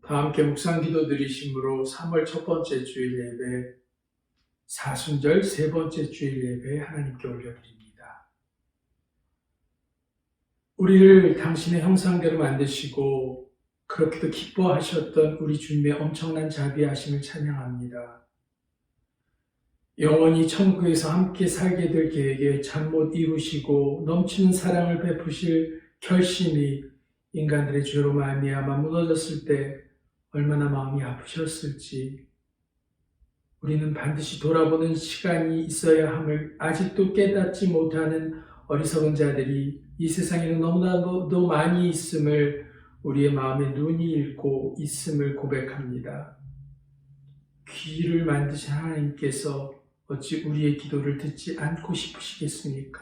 다 함께 묵상 기도 드리심으로 3월 첫 번째 주일 예배, 사순절 세 번째 주일 예배 하나님께 올려드립니다. 우리를 당신의 형상대로 만드시고 그렇게도 기뻐하셨던 우리 주님의 엄청난 자비하심을 찬양합니다. 영원히 천국에서 함께 살게 될 계획에 잠 못 이루시고 넘치는 사랑을 베푸실 결심이 인간들의 죄로 말미암아 무너졌을 때 얼마나 마음이 아프셨을지 우리는 반드시 돌아보는 시간이 있어야 함을 아직도 깨닫지 못하는 어리석은 자들이 이 세상에는 너무나도 많이 있음을 우리의 마음에 눈이 읽고 있음을 고백합니다. 귀를 만드신 하나님께서 어찌 우리의 기도를 듣지 않고 싶으시겠습니까?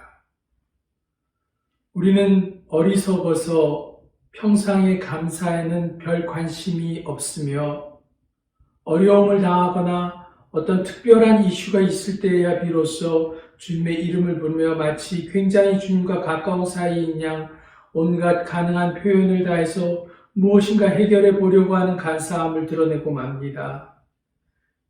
우리는 어리석어서 평상의 감사에는 별 관심이 없으며 어려움을 당하거나 어떤 특별한 이슈가 있을 때에야 비로소 주님의 이름을 부르며 마치 굉장히 주님과 가까운 사이인 양 온갖 가능한 표현을 다해서 무엇인가 해결해 보려고 하는 간사함을 드러내고 맙니다.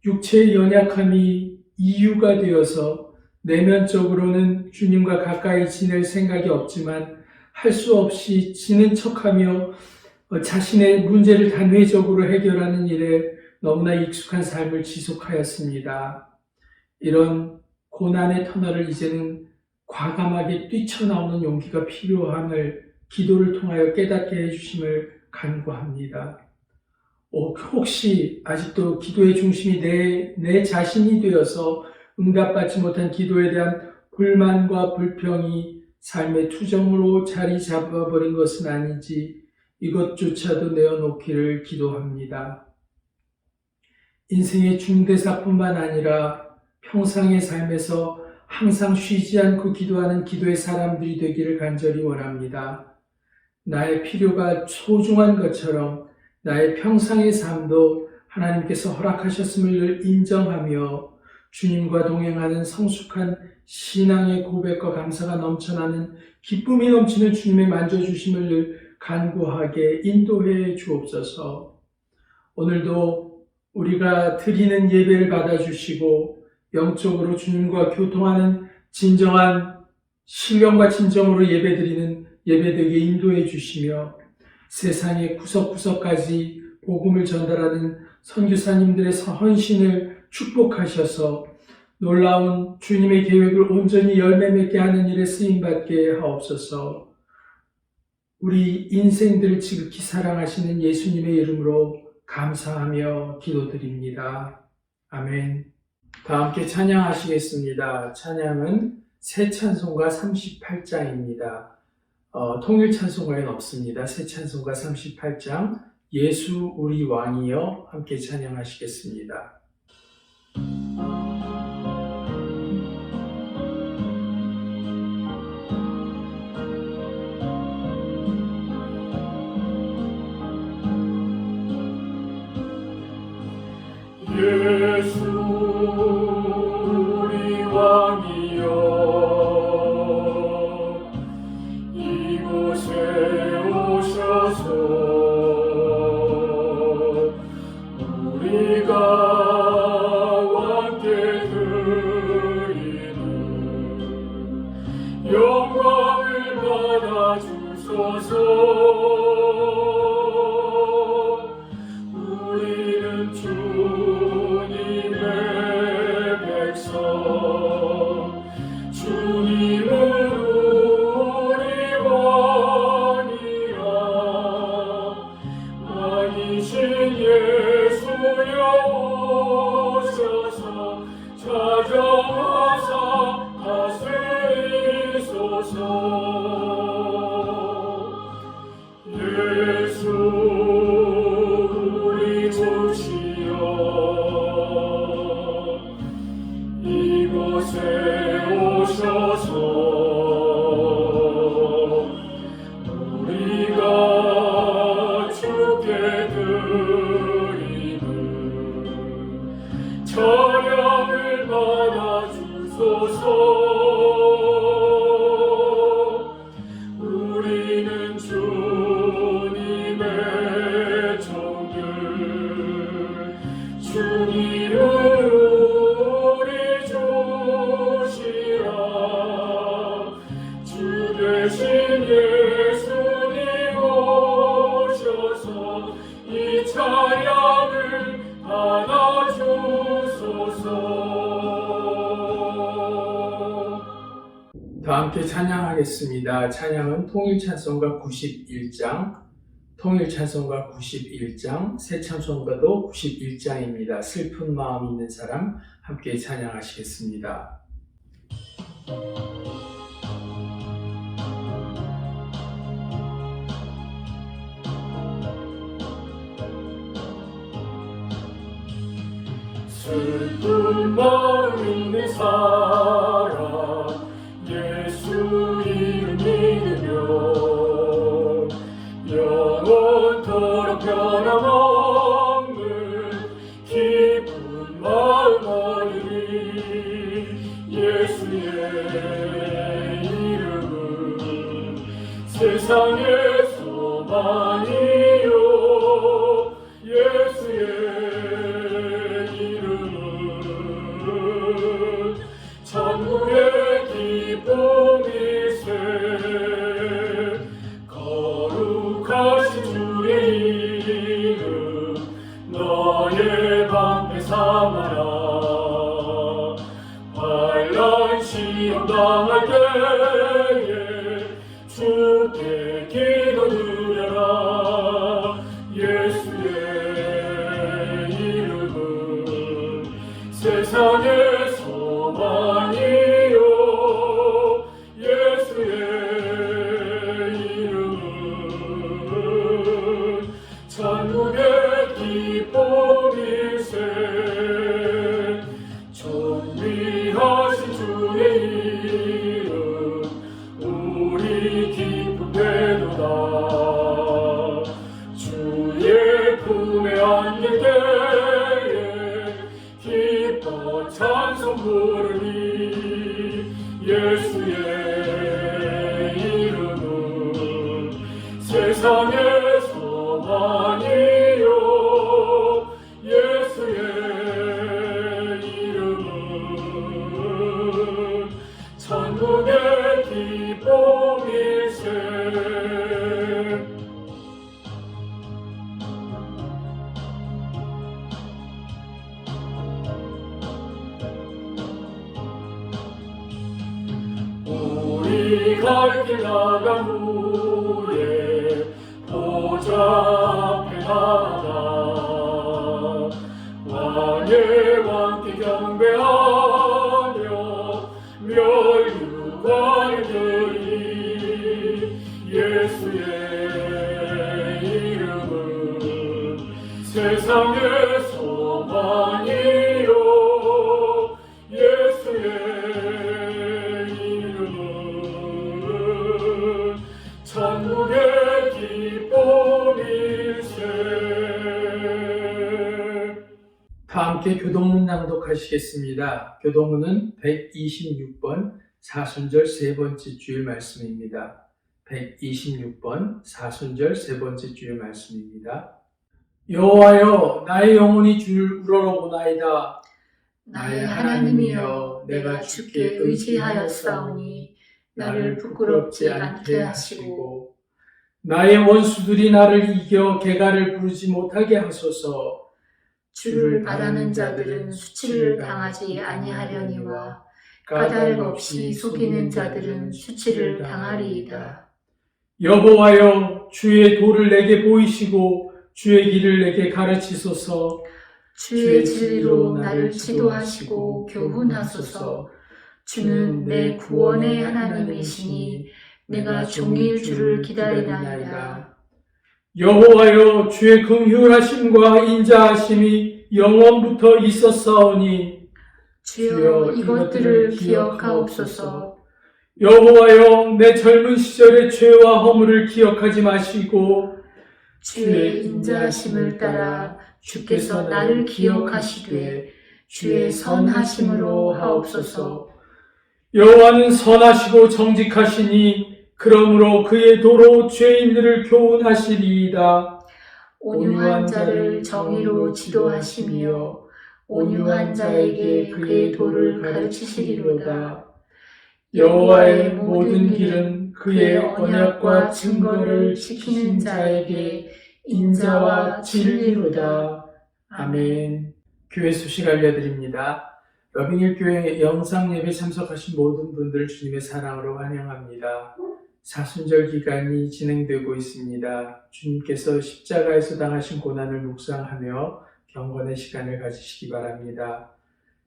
육체의 연약함이 이유가 되어서 내면적으로는 주님과 가까이 지낼 생각이 없지만 할 수 없이 지는 척하며 자신의 문제를 단회적으로 해결하는 일에 너무나 익숙한 삶을 지속하였습니다. 이런 고난의 터널을 이제는 과감하게 뛰쳐나오는 용기가 필요함을 기도를 통하여 깨닫게 해주심을 간구합니다. 혹시 아직도 기도의 중심이 내 자신이 되어서 응답받지 못한 기도에 대한 불만과 불평이 삶의 투정으로 자리 잡아버린 것은 아닌지 이것조차도 내어놓기를 기도합니다. 인생의 중대사뿐만 아니라 평상의 삶에서 항상 쉬지 않고 기도하는 기도의 사람들이 되기를 간절히 원합니다. 나의 필요가 소중한 것처럼 나의 평상의 삶도 하나님께서 허락하셨음을 인정하며 주님과 동행하는 성숙한 신앙의 고백과 감사가 넘쳐나는 기쁨이 넘치는 주님의 만져주심을 간구하게 인도해 주옵소서. 오늘도 우리가 드리는 예배를 받아주시고 영적으로 주님과 교통하는 진정한 신령과 진정으로 예배드리는 예배되게 인도해 주시며 세상의 구석구석까지 복음을 전달하는 선교사님들의 헌신을 축복하셔서 놀라운 주님의 계획을 온전히 열매 맺게 하는 일에 쓰임받게 하옵소서. 우리 인생들을 지극히 사랑하시는 예수님의 이름으로 감사하며 기도드립니다. 아멘. 다 함께 찬양하시겠습니다. 찬양은 새 찬송가 38장입니다. 통일 찬송가에는 없습니다. 새 찬송가 38장 예수 우리 왕이여 함께 찬양하시겠습니다. 예수 우리 왕이여 이곳에 오셔서 우리가 왕께 드리는 영광을 받아 주소서. 찬양을 받아 주소서. 우리는 주님의 함께 찬양하겠습니다. 찬양은 통일찬송가 91장, 새찬송가도 91장입니다. 슬픈 마음 있는 사람 함께 찬양하시겠습니다. 슬픈 마음 있는 사람 예수 이름 믿으면 영원토록 변함없는 기쁜 마음 얻으리. 예수의 이름은 세상의 소망이요 예수의 천국의 기쁨일세. 거룩하신 주의 이름 너의 방패 삼아라. 환난 시험 당할 때에 주께 기도 드려라. 예수의 이름은 세상의 소망이요 예수의 이름은 천국의 기쁨일세. 존귀하신 주의 이름 우리 기쁨 되도다. 주의 품에 안길 때에 기뻐 찬송 부르니. 예수의 이름은 세상의 소망이요 예수의 이름은 천국의 기쁨일세. 우리 갈 길 나간 후에 보좌 앞에 나가 왕의 왕께 경배하며 멸류관을 드리. 예수의 이름은 세상의 소망이요 예수의 천국의 기쁨일세. 다 함께 교동문 낭독하시겠습니다. 교동문은 126번 사순절 세 번째 주일 말씀입니다. 126번 사순절 세 번째 주일 말씀입니다. 여호와여 나의 영혼이 주를 우러러보나이다. 나의 하나님이여 내가 주께 의지하였사오니 나를 부끄럽지 않게 하시고 나의 원수들이 나를 이겨 개가를 부르지 못하게 하소서. 주를 바라는 자들은 수치를 당하지 아니하려니와 까닭 없이 속이는 자들은 수치를 당하리이다. 여호와여 주의 도를 내게 보이시고 주의 길을 내게 가르치소서. 주의 진리로 나를 지도하시고 교훈하소서. 주는 내 구원의 하나님이시니 내가 종일 주를 기다리나이다. 여호와여 주의 긍휼하심과 인자하심이 영원부터 있었사오니 주여 이것들을 기억하옵소서. 여호와여 내 젊은 시절의 죄와 허물을 기억하지 마시고 주의 인자하심을 따라 주께서 나를 기억하시되 주의 선하심으로 하옵소서. 여호와는 선하시고 정직하시니 그러므로 그의 도로 죄인들을 교훈하시리이다. 온유한 자를 정의로 지도하시며 온유한 자에게 그의 도를 가르치시리로다. 여호와의 모든 길은 그의 언약과 증거를 지키는 자에게 인자와 진리로다. 아멘. 교회 소식 알려드립니다. 러빙힐교회 영상 예배 참석하신 모든 분들 주님의 사랑으로 환영합니다. 사순절 기간이 진행되고 있습니다. 주님께서 십자가에서 당하신 고난을 묵상하며 경건의 시간을 가지시기 바랍니다.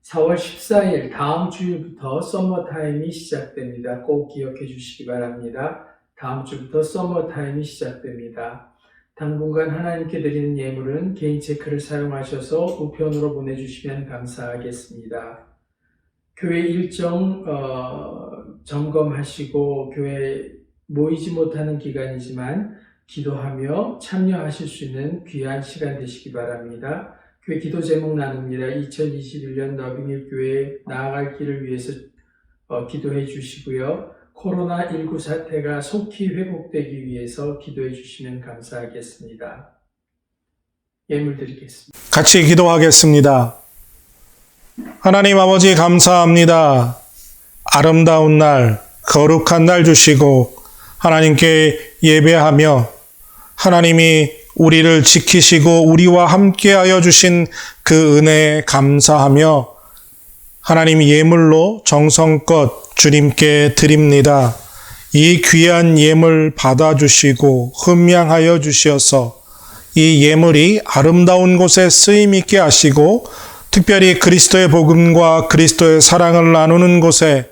4월 14일 다음 주일부터 서머타임이 시작됩니다. 꼭 기억해 주시기 바랍니다. 다음 주부터 서머타임이 시작됩니다. 당분간 하나님께 드리는 예물은 개인 체크를 사용하셔서 우편으로 보내주시면 감사하겠습니다. 교회 일정 점검하시고 교회 모이지 못하는 기간이지만 기도하며 참여하실 수 있는 귀한 시간 되시기 바랍니다. 교회 기도 제목 나눕니다. 2021년 러빙힐 교회 나아갈 길을 위해서 기도해 주시고요. 코로나19 사태가 속히 회복되기 위해서 기도해 주시면 감사하겠습니다. 예물 드리겠습니다. 같이 기도하겠습니다. 하나님 아버지 감사합니다. 아름다운 날, 거룩한 날 주시고 하나님께 예배하며 하나님이 우리를 지키시고 우리와 함께하여 주신 그 은혜에 감사하며 하나님 예물로 정성껏 주님께 드립니다. 이 귀한 예물 받아주시고 흠양하여 주시어서 이 예물이 아름다운 곳에 쓰임 있게 하시고 특별히 그리스도의 복음과 그리스도의 사랑을 나누는 곳에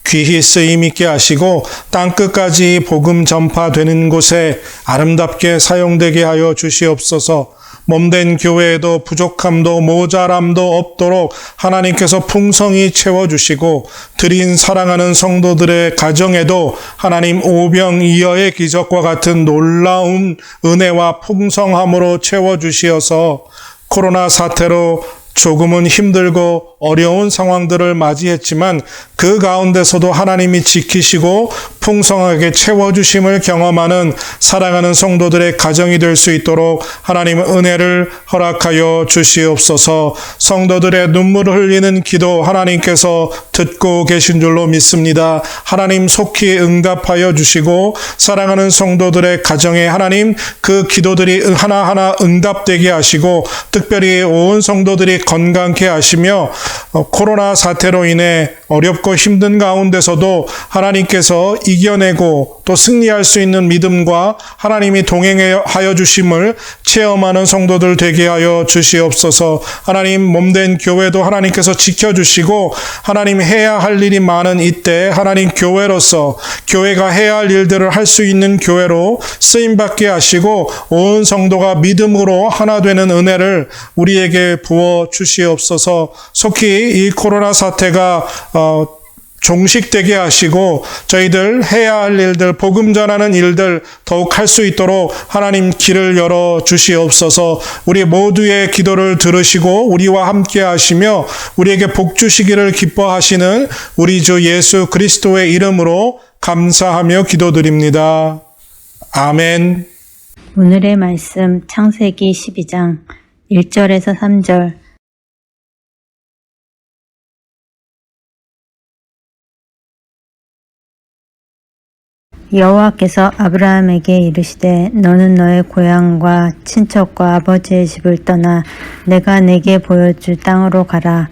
귀히 쓰임 있게 하시고 땅끝까지 복음 전파되는 곳에 아름답게 사용되게 하여 주시옵소서. 몸된 교회에도 부족함도 모자람도 없도록 하나님께서 풍성히 채워주시고 드린 사랑하는 성도들의 가정에도 하나님 오병이어의 기적과 같은 놀라운 은혜와 풍성함으로 채워주시어서 코로나 사태로 조금은 힘들고 어려운 상황들을 맞이했지만 그 가운데서도 하나님이 지키시고 풍성하게 채워주심을 경험하는 사랑하는 성도들의 가정이 될 수 있도록 하나님의 은혜를 허락하여 주시옵소서. 성도들의 눈물을 흘리는 기도 하나님께서 듣고 계신 줄로 믿습니다. 하나님 속히 응답하여 주시고 사랑하는 성도들의 가정에 하나님 그 기도들이 하나하나 응답되게 하시고 특별히 온 성도들이 건강케 하시며 코로나 사태로 인해 어렵고 힘든 가운데서도 하나님께서 이겨내고 또 승리할 수 있는 믿음과 하나님이 동행하여 주심을 체험하는 성도들 되게 하여 주시옵소서. 하나님 몸된 교회도 하나님께서 지켜주시고 하나님 해야 할 일이 많은 이때 하나님 교회로서 교회가 해야 할 일들을 할 수 있는 교회로 쓰임받게 하시고 온 성도가 믿음으로 하나 되는 은혜를 우리에게 부어 주시옵소서. 속히 이 코로나 사태가 종식되게 하시고 저희들 해야 할 일들, 복음 전하는 일들 더욱 할 수 있도록 하나님 길을 열어 주시옵소서. 우리 모두의 기도를 들으시고 우리와 함께 하시며 우리에게 복 주시기를 기뻐하시는 우리 주 예수 그리스도의 이름으로 감사하며 기도드립니다. 아멘. 오늘의 말씀 창세기 12장 1절에서 3절. 여호와께서 아브라함에게 이르시되 너는 너의 고향과 친척과 아버지의 집을 떠나 내가 내게 보여줄 땅으로 가라.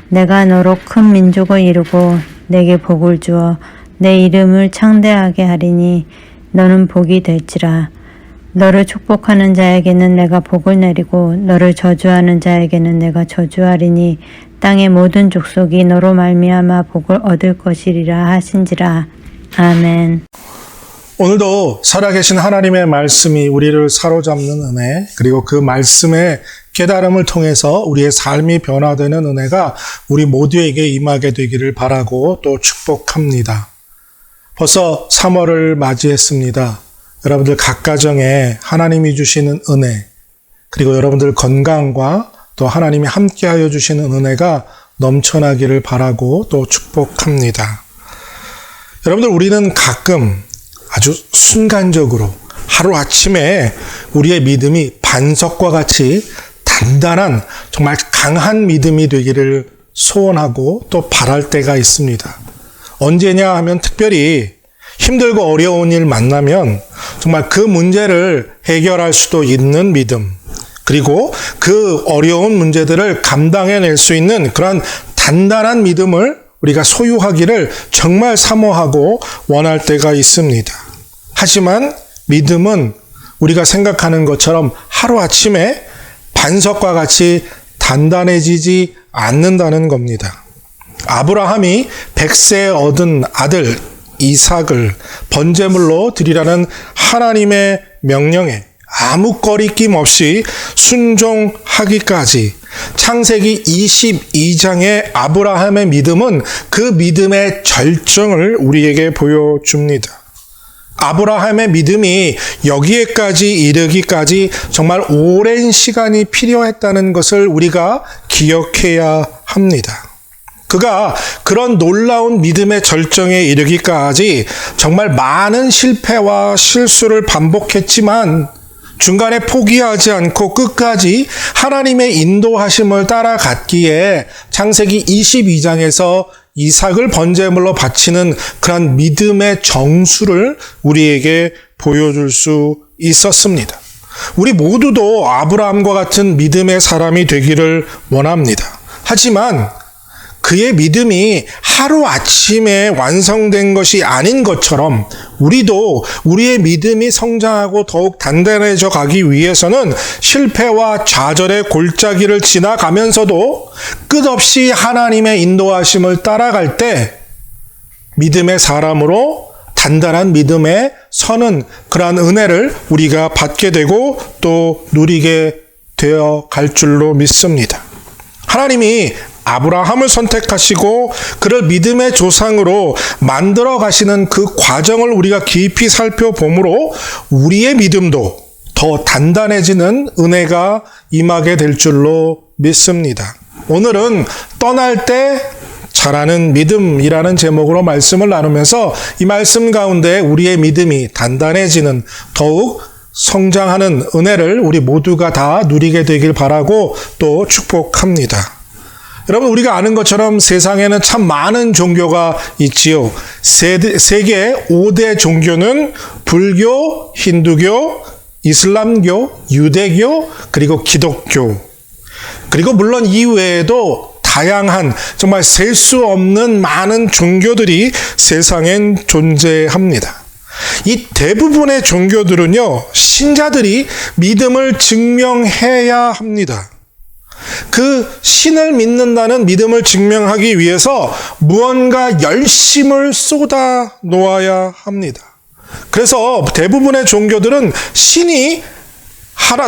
내가 너로 큰 민족을 이루고 내게 복을 주어 내 이름을 창대하게 하리니 너는 복이 될지라. 너를 축복하는 자에게는 내가 복을 내리고 너를 저주하는 자에게는 내가 저주하리니 땅의 모든 족속이 너로 말미암아 복을 얻을 것이리라 하신지라. 아멘. 오늘도 살아계신 하나님의 말씀이 우리를 사로잡는 은혜, 그리고 그 말씀의 깨달음을 통해서 우리의 삶이 변화되는 은혜가 우리 모두에게 임하게 되기를 바라고 또 축복합니다. 벌써 3월을 맞이했습니다. 여러분들 각 가정에 하나님이 주시는 은혜, 그리고 여러분들 건강과 또 하나님이 함께하여 주시는 은혜가 넘쳐나기를 바라고 또 축복합니다. 여러분들 우리는 가끔 아주 순간적으로 하루아침에 우리의 믿음이 반석과 같이 단단한 정말 강한 믿음이 되기를 소원하고 또 바랄 때가 있습니다. 언제냐 하면 특별히 힘들고 어려운 일 만나면 정말 그 문제를 해결할 수도 있는 믿음, 그리고 그 어려운 문제들을 감당해낼 수 있는 그런 단단한 믿음을 우리가 소유하기를 정말 사모하고 원할 때가 있습니다. 하지만 믿음은 우리가 생각하는 것처럼 하루아침에 반석과 같이 단단해지지 않는다는 겁니다. 아브라함이 100세에 얻은 아들 이삭을 번제물로 드리라는 하나님의 명령에 아무 거리낌 없이 순종하기까지 창세기 22장의 아브라함의 믿음은 그 믿음의 절정을 우리에게 보여줍니다. 아브라함의 믿음이 여기에까지 이르기까지 정말 오랜 시간이 필요했다는 것을 우리가 기억해야 합니다. 그가 그런 놀라운 믿음의 절정에 이르기까지 정말 많은 실패와 실수를 반복했지만 중간에 포기하지 않고 끝까지 하나님의 인도하심을 따라갔기에 창세기 22장에서 이삭을 번제물로 바치는 그런 믿음의 정수를 우리에게 보여줄 수 있었습니다. 우리 모두도 아브라함과 같은 믿음의 사람이 되기를 원합니다. 하지만 그의 믿음이 하루아침에 완성된 것이 아닌 것처럼 우리도 우리의 믿음이 성장하고 더욱 단단해져 가기 위해서는 실패와 좌절의 골짜기를 지나가면서도 끝없이 하나님의 인도하심을 따라갈 때 믿음의 사람으로 단단한 믿음에 서는 그러한 은혜를 우리가 받게 되고 또 누리게 되어 갈 줄로 믿습니다. 하나님이 아브라함을 선택하시고 그를 믿음의 조상으로 만들어 가시는 그 과정을 우리가 깊이 살펴보므로 우리의 믿음도 더 단단해지는 은혜가 임하게 될 줄로 믿습니다. 오늘은 떠날 때 잘하는 믿음이라는 제목으로 말씀을 나누면서 이 말씀 가운데 우리의 믿음이 단단해지는 더욱 성장하는 은혜를 우리 모두가 다 누리게 되길 바라고 또 축복합니다. 여러분, 우리가 아는 것처럼 세상에는 참 많은 종교가 있지요. 세계 5대 종교는 불교, 힌두교, 이슬람교, 유대교, 그리고 기독교. 그리고 물론 이외에도 다양한 정말 셀 수 없는 많은 종교들이 세상엔 존재합니다. 이 대부분의 종교들은요, 신자들이 믿음을 증명해야 합니다. 그 신을 믿는다는 믿음을 증명하기 위해서 무언가 열심을 쏟아 놓아야 합니다. 그래서 대부분의 종교들은 신이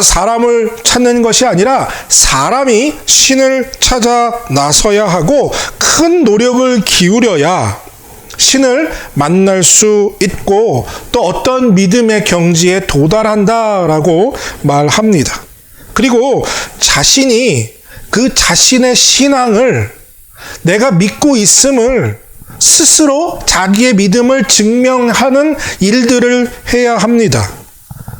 사람을 찾는 것이 아니라 사람이 신을 찾아 나서야 하고 큰 노력을 기울여야 신을 만날 수 있고 또 어떤 믿음의 경지에 도달한다라고 말합니다. 그리고 자신이 그 자신의 신앙을 내가 믿고 있음을 스스로 자기의 믿음을 증명하는 일들을 해야 합니다.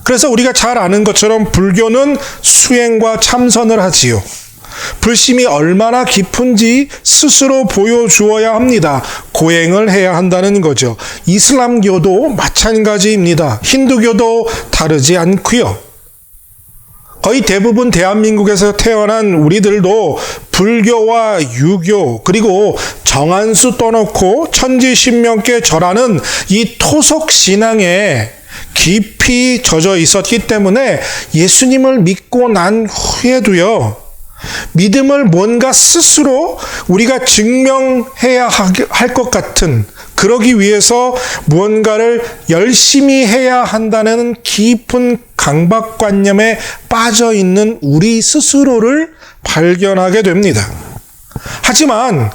그래서 우리가 잘 아는 것처럼 불교는 수행과 참선을 하지요. 불심이 얼마나 깊은지 스스로 보여주어야 합니다. 고행을 해야 한다는 거죠. 이슬람교도 마찬가지입니다. 힌두교도 다르지 않고요. 거의 대부분 대한민국에서 태어난 우리들도 불교와 유교 그리고 정한수 떠놓고 천지신명께 절하는 이 토속 신앙에 깊이 젖어 있었기 때문에 예수님을 믿고 난 후에도요, 믿음을 뭔가 스스로 우리가 증명해야 할 것 같은, 그러기 위해서 무언가를 열심히 해야 한다는 깊은 강박관념에 빠져 있는 우리 스스로를 발견하게 됩니다. 하지만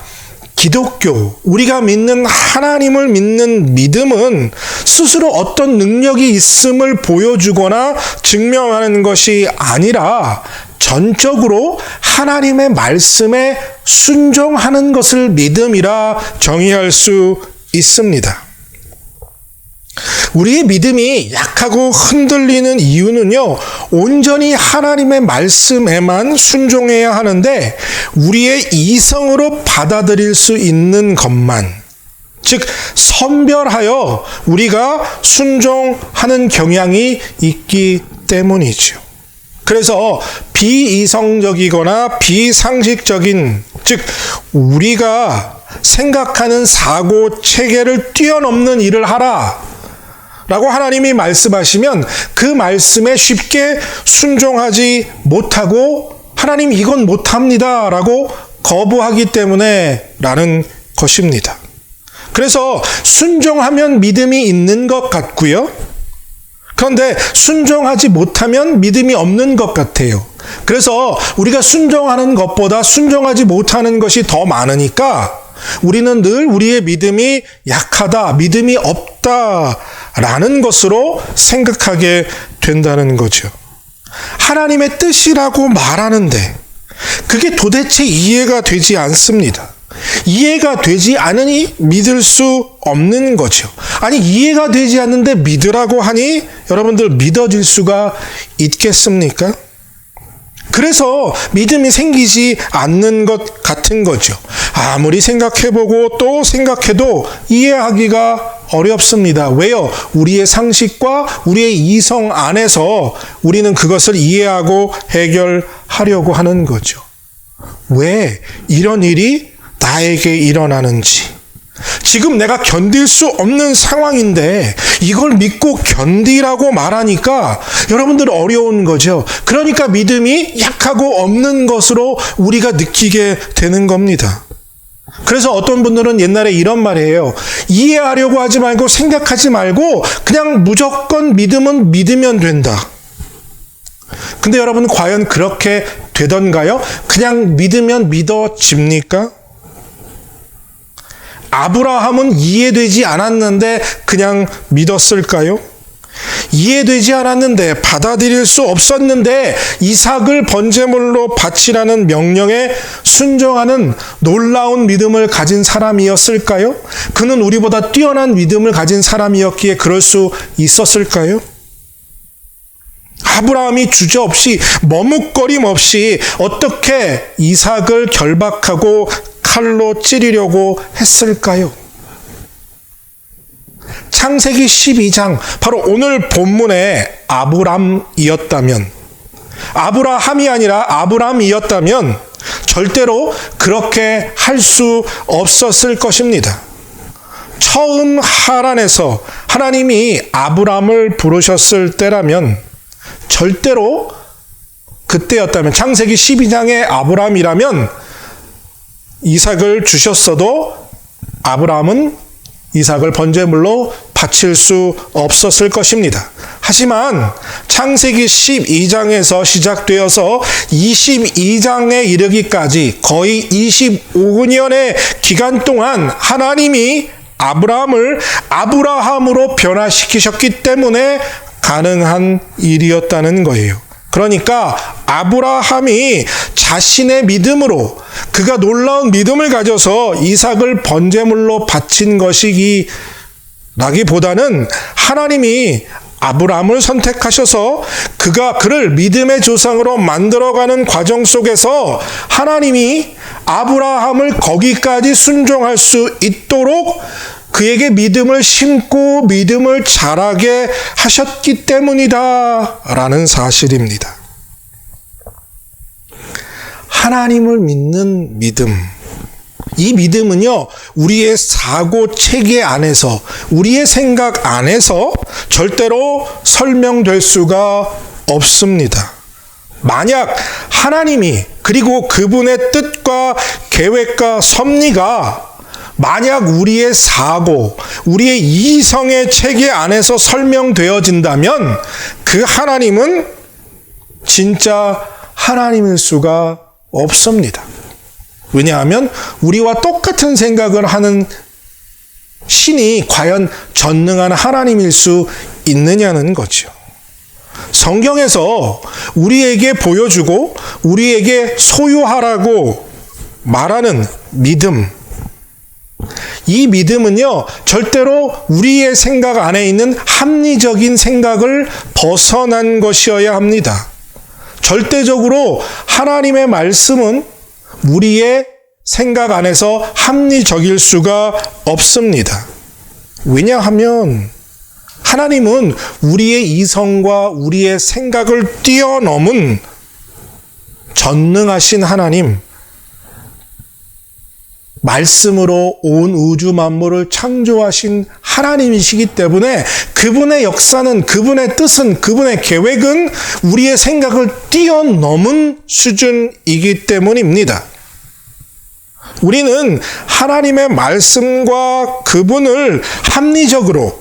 기독교, 우리가 믿는 하나님을 믿는 믿음은 스스로 어떤 능력이 있음을 보여주거나 증명하는 것이 아니라 전적으로 하나님의 말씀에 순종하는 것을 믿음이라 정의할 수 있습니다. 우리의 믿음이 약하고 흔들리는 이유는요, 온전히 하나님의 말씀에만 순종해야 하는데 우리의 이성으로 받아들일 수 있는 것만, 즉 선별하여 우리가 순종하는 경향이 있기 때문이죠. 그래서 비이성적이거나 비상식적인 즉 우리가 생각하는 사고 체계를 뛰어넘는 일을 하라 라고 하나님이 말씀하시면 그 말씀에 쉽게 순종하지 못하고 하나님 이건 못합니다 라고 거부하기 때문에 라는 것입니다. 그래서 순종하면 믿음이 있는 것 같고요. 그런데 순종하지 못하면 믿음이 없는 것 같아요. 그래서 우리가 순종하는 것보다 순종하지 못하는 것이 더 많으니까 우리는 늘 우리의 믿음이 약하다, 믿음이 없다라는 것으로 생각하게 된다는 거죠. 하나님의 뜻이라고 말하는데 그게 도대체 이해가 되지 않습니다. 이해가 되지 않으니 믿을 수 없는 거죠. 아니 이해가 되지 않는데 믿으라고 하니 여러분들 믿어질 수가 있겠습니까? 그래서 믿음이 생기지 않는 것 같은 거죠. 아무리 생각해보고 또 생각해도 이해하기가 어렵습니다. 왜요? 우리의 상식과 우리의 이성 안에서 우리는 그것을 이해하고 해결하려고 하는 거죠. 왜 이런 일이 나에게 일어나는지, 지금 내가 견딜 수 없는 상황인데 이걸 믿고 견디라고 말하니까 여러분들 어려운 거죠. 그러니까 믿음이 약하고 없는 것으로 우리가 느끼게 되는 겁니다. 그래서 어떤 분들은 옛날에 이런 말이에요. 이해하려고 하지 말고 생각하지 말고 그냥 무조건 믿으면 믿으면 된다. 근데 여러분 과연 그렇게 되던가요? 그냥 믿으면 믿어집니까? 아브라함은 이해되지 않았는데 그냥 믿었을까요? 이해되지 않았는데 받아들일 수 없었는데 이삭을 번제물로 바치라는 명령에 순종하는 놀라운 믿음을 가진 사람이었을까요? 그는 우리보다 뛰어난 믿음을 가진 사람이었기에 그럴 수 있었을까요? 아브라함이 주저없이 머뭇거림 없이 어떻게 이삭을 결박하고 칼로 찌르려고 했을까요? 창세기 12장, 바로 오늘 본문의 아브람이었다면, 아브라함이 아니라 아브람이었다면 절대로 그렇게 할 수 없었을 것입니다. 처음 하란에서 하나님이 아브람을 부르셨을 때라면 절대로 그때였다면, 창세기 12장의 아브람이라면 이삭을 주셨어도 아브라함은 이삭을 번제물로 바칠 수 없었을 것입니다. 하지만 창세기 12장에서 시작되어서 22장에 이르기까지 거의 25년의 기간 동안 하나님이 아브라함을 아브라함으로 변화시키셨기 때문에 가능한 일이었다는 거예요. 그러니까 아브라함이 자신의 믿음으로, 그가 놀라운 믿음을 가져서 이삭을 번제물로 바친 것이기라기보다는 하나님이 아브라함을 선택하셔서 그를 믿음의 조상으로 만들어가는 과정 속에서 하나님이 아브라함을 거기까지 순종할 수 있도록 그에게 믿음을 심고 믿음을 자라게 하셨기 때문이다라는 사실입니다. 하나님을 믿는 믿음, 이 믿음은요, 우리의 사고 체계 안에서, 우리의 생각 안에서 절대로 설명될 수가 없습니다. 만약 하나님이, 그리고 그분의 뜻과 계획과 섭리가 만약 우리의 사고, 우리의 이성의 체계 안에서 설명되어진다면 그 하나님은 진짜 하나님일 수가 없습니다. 왜냐하면 우리와 똑같은 생각을 하는 신이 과연 전능한 하나님일 수 있느냐는 거죠. 성경에서 우리에게 보여주고 우리에게 소유하라고 말하는 믿음, 이 믿음은요, 절대로 우리의 생각 안에 있는 합리적인 생각을 벗어난 것이어야 합니다. 절대적으로 하나님의 말씀은 우리의 생각 안에서 합리적일 수가 없습니다. 왜냐하면 하나님은 우리의 이성과 우리의 생각을 뛰어넘은 전능하신 하나님, 말씀으로 온 우주 만물을 창조하신 하나님이시기 때문에 그분의 역사는, 그분의 뜻은, 그분의 계획은 우리의 생각을 뛰어넘은 수준이기 때문입니다. 우리는 하나님의 말씀과 그분을 합리적으로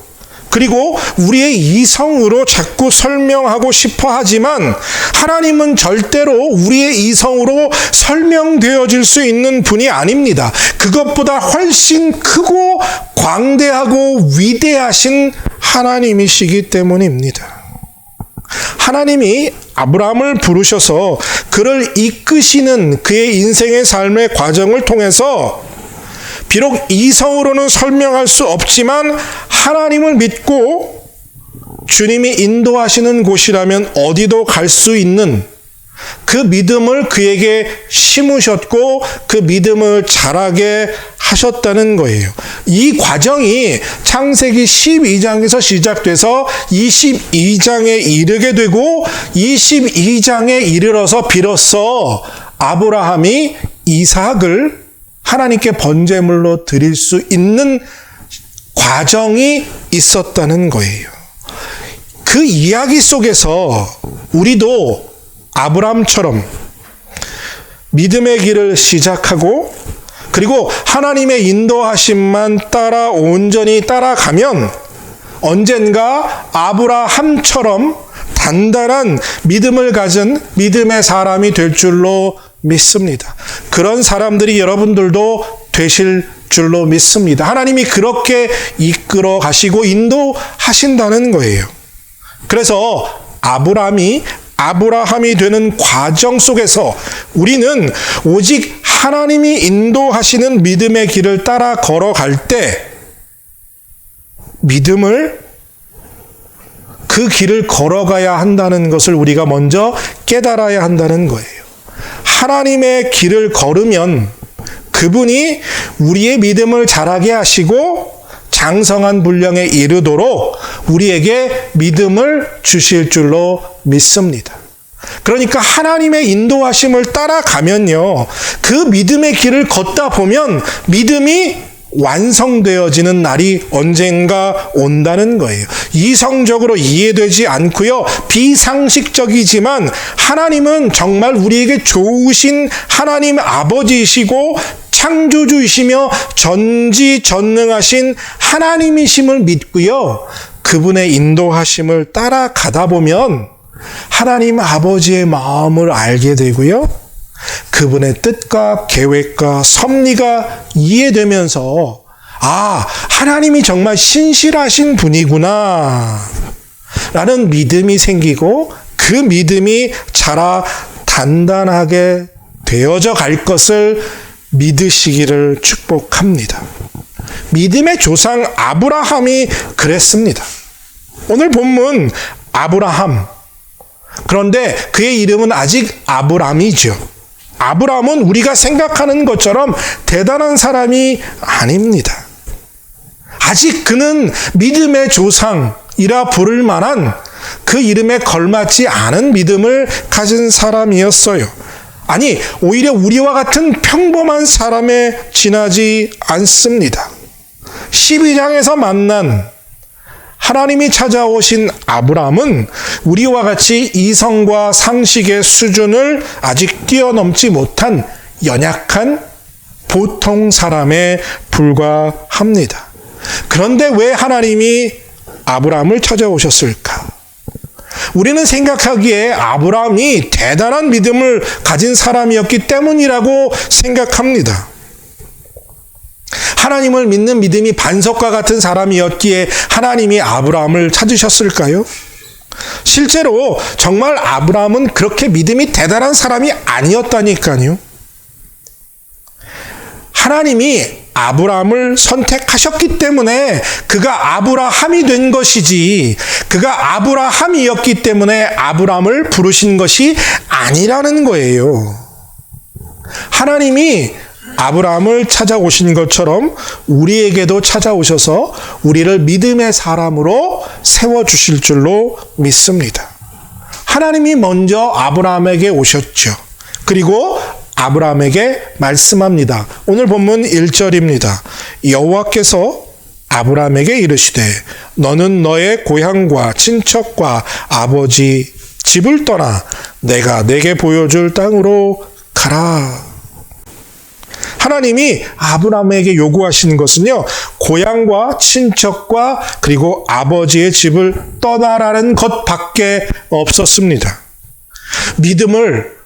그리고 우리의 이성으로 자꾸 설명하고 싶어 하지만 하나님은 절대로 우리의 이성으로 설명되어질 수 있는 분이 아닙니다. 그것보다 훨씬 크고 광대하고 위대하신 하나님이시기 때문입니다. 하나님이 아브라함을 부르셔서 그를 이끄시는 그의 인생의 삶의 과정을 통해서 비록 이성으로는 설명할 수 없지만 하나님을 믿고 주님이 인도하시는 곳이라면 어디도 갈 수 있는 그 믿음을 그에게 심으셨고 그 믿음을 자라게 하셨다는 거예요. 이 과정이 창세기 12장에서 시작돼서 22장에 이르게 되고 22장에 이르러서 비로소 아브라함이 이삭을 하나님께 번제물로 드릴 수 있는 과정이 있었다는 거예요. 그 이야기 속에서 우리도 아브라함처럼 믿음의 길을 시작하고 그리고 하나님의 인도하심만 따라 온전히 따라가면 언젠가 아브라함처럼 단단한 믿음을 가진 믿음의 사람이 될 줄로 믿습니다. 그런 사람들이 여러분들도 되실 줄로 믿습니다. 하나님이 그렇게 이끌어 가시고 인도하신다는 거예요. 그래서 아브라함이 되는 과정 속에서 우리는 오직 하나님이 인도하시는 믿음의 길을 따라 걸어갈 때 그 길을 걸어가야 한다는 것을 우리가 먼저 깨달아야 한다는 거예요. 하나님의 길을 걸으면 그분이 우리의 믿음을 자라게 하시고 장성한 분량에 이르도록 우리에게 믿음을 주실 줄로 믿습니다. 그러니까 하나님의 인도하심을 따라가면요, 그 믿음의 길을 걷다 보면 믿음이 완성되어지는 날이 언젠가 온다는 거예요. 이성적으로 이해되지 않고요, 비상식적이지만 하나님은 정말 우리에게 좋으신 하나님 아버지이시고 창조주이시며 전지전능하신 하나님이심을 믿고요, 그분의 인도하심을 따라가다 보면 하나님 아버지의 마음을 알게 되고요, 그분의 뜻과 계획과 섭리가 이해되면서 하나님이 정말 신실하신 분이구나 라는 믿음이 생기고 그 믿음이 자라 단단하게 되어져 갈 것을 믿으시기를 축복합니다. 믿음의 조상 아브라함이 그랬습니다. 오늘 본문 아브라함, 그런데 그의 이름은 아직 아브람이죠. 아브람은 우리가 생각하는 것처럼 대단한 사람이 아닙니다. 아직 그는 믿음의 조상이라 부를 만한 그 이름에 걸맞지 않은 믿음을 가진 사람이었어요. 아니, 오히려 우리와 같은 평범한 사람에 지나지 않습니다. 12장에서 만난 하나님이 찾아오신 아브람은 우리와 같이 이성과 상식의 수준을 아직 뛰어넘지 못한 연약한 보통 사람에 불과합니다. 그런데 왜 하나님이 아브람을 찾아오셨을까? 우리는 생각하기에 아브람이 대단한 믿음을 가진 사람이었기 때문이라고 생각합니다. 하나님을 믿는 믿음이 반석과 같은 사람이었기에 하나님이 아브라함을 찾으셨을까요? 실제로 정말 아브라함은 그렇게 믿음이 대단한 사람이 아니었다니까요. 하나님이 아브라함을 선택하셨기 때문에 그가 아브라함이 된 것이지, 그가 아브라함이었기 때문에 아브라함을 부르신 것이 아니라는 거예요. 하나님이 아브라함을 찾아오신 것처럼 우리에게도 찾아오셔서 우리를 믿음의 사람으로 세워주실 줄로 믿습니다. 하나님이 먼저 아브라함에게 오셨죠. 그리고 아브라함에게 말씀합니다. 오늘 본문 1절입니다. 여호와께서 아브라함에게 이르시되 너는 너의 고향과 친척과 아버지 집을 떠나 내가 내게 보여줄 땅으로 가라. 하나님이 아브라함에게 요구하시는 것은요, 고향과 친척과 그리고 아버지의 집을 떠나라는 것밖에 없었습니다. 믿음을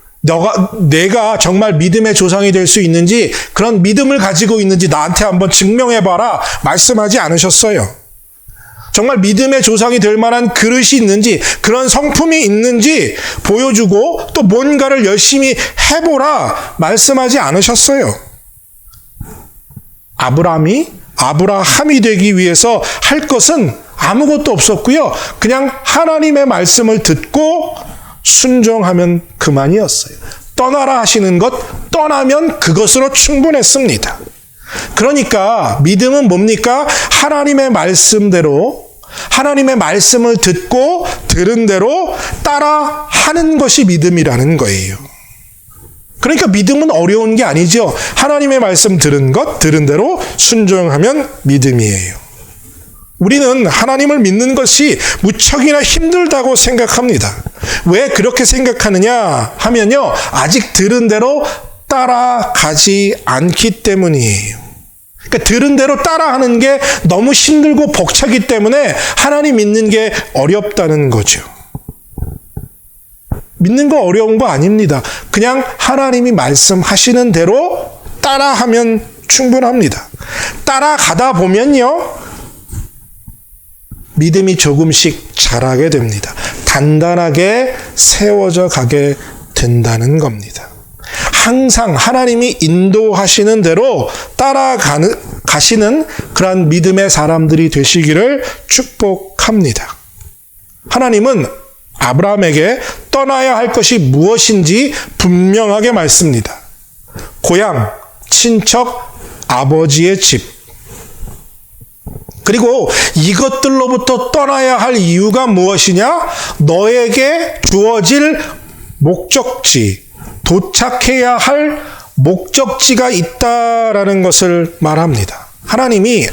내가 정말 믿음의 조상이 될 수 있는지, 그런 믿음을 가지고 있는지 나한테 한번 증명해봐라 말씀하지 않으셨어요. 정말 믿음의 조상이 될 만한 그릇이 있는지, 그런 성품이 있는지 보여주고 또 뭔가를 열심히 해보라 말씀하지 않으셨어요. 아브라함이 되기 위해서 할 것은 아무것도 없었고요. 그냥 하나님의 말씀을 듣고 순종하면 그만이었어요. 떠나라 하시는 것, 떠나면 그것으로 충분했습니다. 그러니까 믿음은 뭡니까? 하나님의 말씀대로, 하나님의 말씀을 듣고 들은 대로 따라 하는 것이 믿음이라는 거예요. 그러니까 믿음은 어려운 게 아니죠. 하나님의 말씀 들은 대로 순종하면 믿음이에요. 우리는 하나님을 믿는 것이 무척이나 힘들다고 생각합니다. 왜 그렇게 생각하느냐 하면요, 아직 들은 대로 따라가지 않기 때문이에요. 그러니까 들은 대로 따라하는 게 너무 힘들고 벅차기 때문에 하나님 믿는 게 어렵다는 거죠. 믿는 거 어려운 거 아닙니다. 그냥 하나님이 말씀하시는 대로 따라하면 충분합니다. 따라가다 보면요, 믿음이 조금씩 자라게 됩니다. 단단하게 세워져 가게 된다는 겁니다. 항상 하나님이 인도하시는 대로 따라가시는 그러한 믿음의 사람들이 되시기를 축복합니다. 하나님은 아브라함에게 떠나야 할 것이 무엇인지 분명하게 말씀합니다. 고향, 친척, 아버지의 집. 그리고 이것들로부터 떠나야 할 이유가 무엇이냐? 너에게 주어질 목적지, 도착해야 할 목적지가 있다라는 것을 말합니다. 하나님이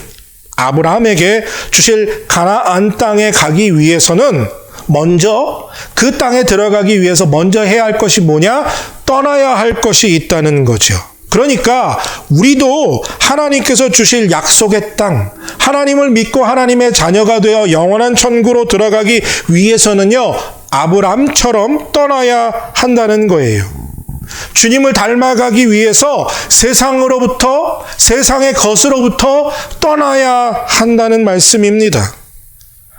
아브라함에게 주실 가나안 땅에 가기 위해서는 먼저 그 땅에 들어가기 위해서 먼저 해야 할 것이 뭐냐? 떠나야 할 것이 있다는 거죠. 그러니까 우리도 하나님께서 주실 약속의 땅, 하나님을 믿고 하나님의 자녀가 되어 영원한 천국으로 들어가기 위해서는요, 아브라함처럼 떠나야 한다는 거예요. 주님을 닮아가기 위해서 세상의 것으로부터 떠나야 한다는 말씀입니다.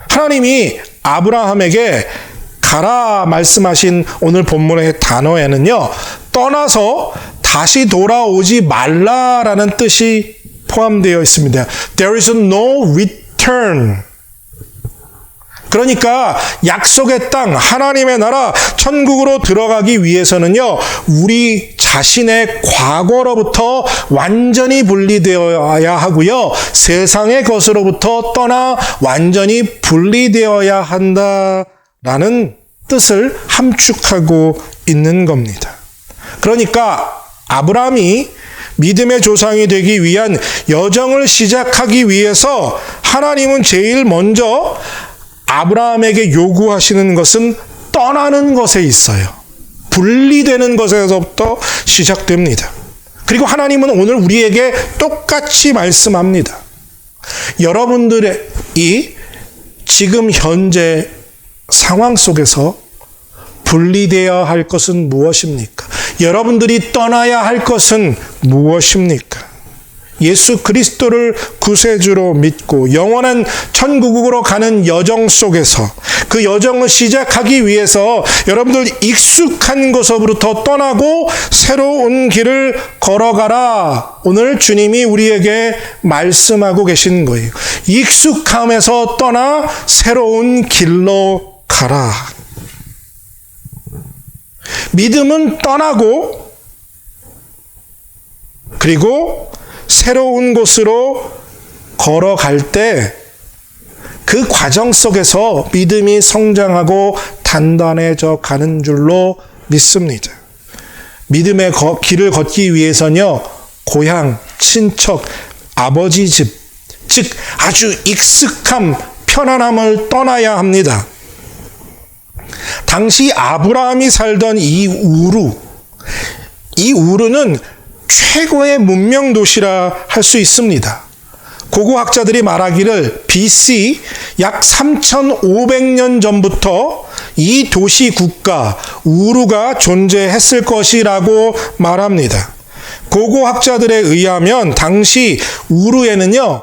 하나님이 아브라함에게 가라 말씀하신 오늘 본문의 단어에는요, 떠나서 다시 돌아오지 말라라는 뜻이 포함되어 있습니다. There is no return. 그러니까 약속의 땅, 하나님의 나라, 천국으로 들어가기 위해서는요, 우리 자신의 과거로부터 완전히 분리되어야 하고요, 세상의 것으로부터 떠나 완전히 분리되어야 한다라는 뜻을 함축하고 있는 겁니다. 그러니까 아브라함이 믿음의 조상이 되기 위한 여정을 시작하기 위해서 하나님은 제일 먼저 아브라함에게 요구하시는 것은 떠나는 것에 있어요. 분리되는 것에서부터 시작됩니다. 그리고 하나님은 오늘 우리에게 똑같이 말씀합니다. 여러분들이 지금 현재 상황 속에서 분리되어야 할 것은 무엇입니까? 여러분들이 떠나야 할 것은 무엇입니까? 예수 그리스도를 구세주로 믿고 영원한 천국으로 가는 여정 속에서 그 여정을 시작하기 위해서 여러분들 익숙한 것으로부터 떠나고 새로운 길을 걸어가라. 오늘 주님이 우리에게 말씀하고 계신 거예요. 익숙함에서 떠나 새로운 길로 가라. 믿음은 떠나고 그리고 새로운 곳으로 걸어갈 때 그 과정 속에서 믿음이 성장하고 단단해져 가는 줄로 믿습니다. 믿음의 길을 걷기 위해서는요, 고향, 친척, 아버지 집, 즉 아주 익숙함, 편안함을 떠나야 합니다. 당시 아브라함이 살던 이 우르는 최고의 문명 도시라 할 수 있습니다. 고고학자들이 말하기를 BC 약 3,500년 전부터 이 도시 국가 우르가 존재했을 것이라고 말합니다. 고고학자들에 의하면 당시 우르에는요,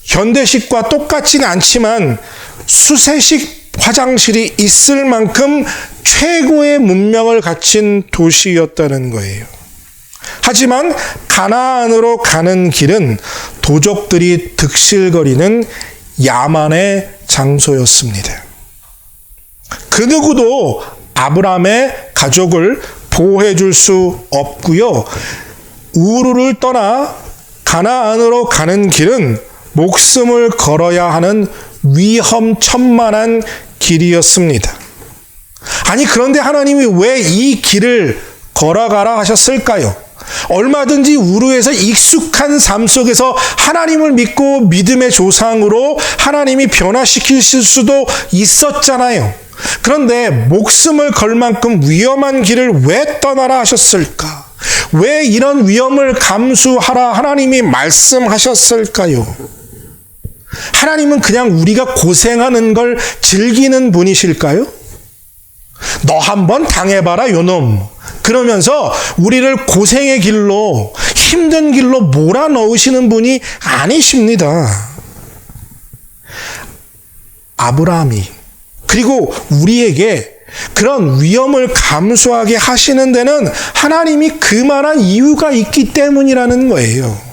현대식과 똑같지는 않지만 수세식 화장실이 있을 만큼 최고의 문명을 갖춘 도시였다는 거예요. 하지만 가나안으로 가는 길은 도적들이 득실거리는 야만의 장소였습니다. 그 누구도 아브라함의 가족을 보호해 줄 수 없고요. 우르를 떠나 가나안으로 가는 길은 목숨을 걸어야 하는 위험천만한 길이었습니다. 아니, 그런데 하나님이 왜 이 길을 걸어가라 하셨을까요? 얼마든지 우르에서 익숙한 삶 속에서 하나님을 믿고 믿음의 조상으로 하나님이 변화시키실 수도 있었잖아요. 그런데 목숨을 걸 만큼 위험한 길을 왜 떠나라 하셨을까? 왜 이런 위험을 감수하라 하나님이 말씀하셨을까요? 하나님은 그냥 우리가 고생하는 걸 즐기는 분이실까요? 너 한번 당해봐라 요놈. 그러면서 우리를 고생의 길로, 힘든 길로 몰아넣으시는 분이 아니십니다. 아브라함이, 그리고 우리에게 그런 위험을 감수하게 하시는 데는 하나님이 그만한 이유가 있기 때문이라는 거예요.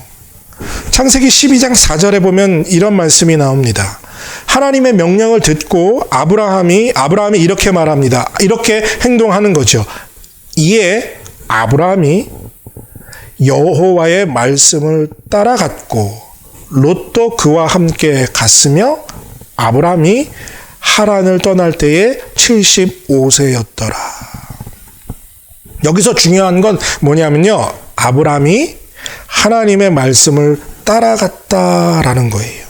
창세기 12장 4절에 보면 이런 말씀이 나옵니다. 하나님의 명령을 듣고 아브라함이 이렇게 말합니다. 이렇게 행동하는 거죠. 이에 아브라함이 여호와의 말씀을 따라갔고 롯도 그와 함께 갔으며 아브라함이 하란을 떠날 때에 75세였더라. 여기서 중요한 건 뭐냐면요, 아브라함이 하나님의 말씀을 따라갔다라는 거예요.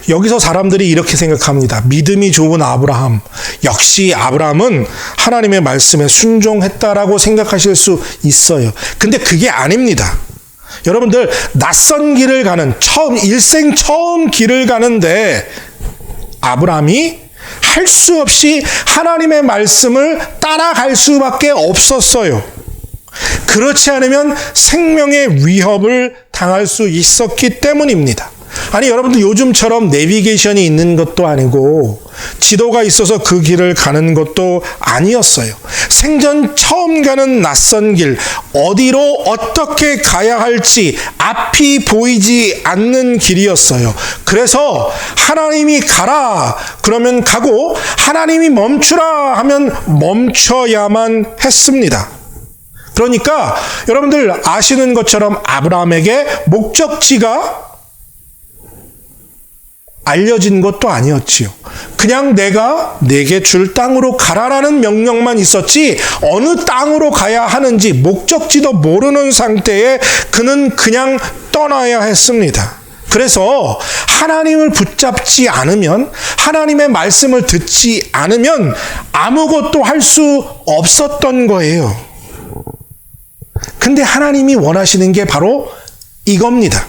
여기서 사람들이 이렇게 생각합니다. 믿음이 좋은 아브라함, 역시 아브라함은 하나님의 말씀에 순종했다라고 생각하실 수 있어요. 근데 그게 아닙니다. 여러분들, 낯선 길을 가는, 일생 처음 길을 가는데 아브라함이 할 수 없이 하나님의 말씀을 따라갈 수밖에 없었어요. 그렇지 않으면 생명의 위협을 당할 수 있었기 때문입니다. 아니, 여러분들 요즘처럼 내비게이션이 있는 것도 아니고 지도가 있어서 그 길을 가는 것도 아니었어요. 생전 처음 가는 낯선 길, 어디로 어떻게 가야 할지 앞이 보이지 않는 길이었어요. 그래서 하나님이 가라 그러면 가고, 하나님이 멈추라 하면 멈춰야만 했습니다. 그러니까 여러분들 아시는 것처럼 아브라함에게 목적지가 알려진 것도 아니었지요. 그냥 내가 내게 줄 땅으로 가라라는 명령만 있었지 어느 땅으로 가야 하는지 목적지도 모르는 상태에 그는 그냥 떠나야 했습니다. 그래서 하나님을 붙잡지 않으면, 하나님의 말씀을 듣지 않으면 아무것도 할 수 없었던 거예요. 근데 하나님이 원하시는 게 바로 이겁니다.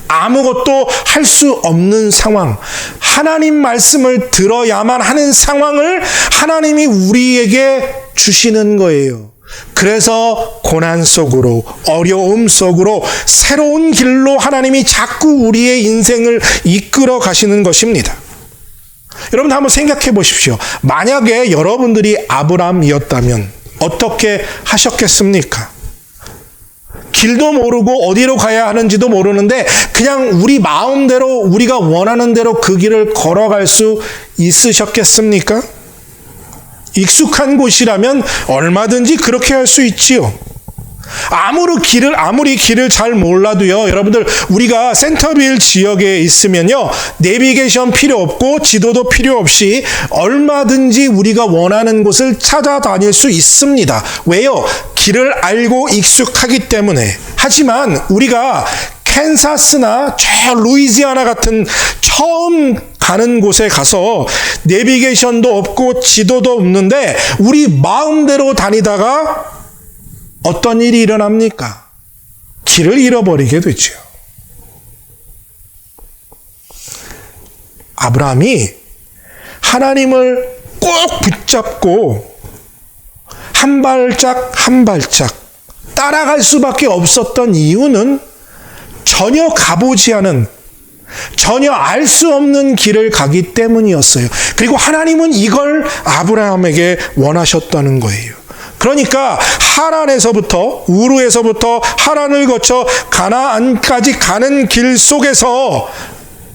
아무것도 할 수 없는 상황, 하나님 말씀을 들어야만 하는 상황을 하나님이 우리에게 주시는 거예요. 그래서 고난 속으로, 어려움 속으로, 새로운 길로 하나님이 자꾸 우리의 인생을 이끌어 가시는 것입니다. 여러분 한번 생각해 보십시오. 만약에 여러분들이 아브라함이었다면 어떻게 하셨겠습니까? 길도 모르고 어디로 가야 하는지도 모르는데 그냥 우리 마음대로, 우리가 원하는 대로 그 길을 걸어갈 수 있으셨겠습니까? 익숙한 곳이라면 얼마든지 그렇게 할 수 있지요. 아무리 길을 잘 몰라도요, 여러분들, 우리가 센터빌 지역에 있으면요, 내비게이션 필요 없고, 지도도 필요 없이 얼마든지 우리가 원하는 곳을 찾아다닐 수 있습니다. 왜요? 길을 알고 익숙하기 때문에. 하지만 우리가 캔사스나 저 루이지아나 같은 처음 가는 곳에 가서 내비게이션도 없고 지도도 없는데 우리 마음대로 다니다가 어떤 일이 일어납니까? 길을 잃어버리게 되죠. 아브라함이 하나님을 꼭 붙잡고 한 발짝 한 발짝 따라갈 수밖에 없었던 이유는 전혀 가보지 않은, 전혀 알 수 없는 길을 가기 때문이었어요. 그리고 하나님은 이걸 아브라함에게 원하셨다는 거예요. 그러니까 하란에서부터, 우르에서부터 하란을 거쳐 가나안까지 가는 길 속에서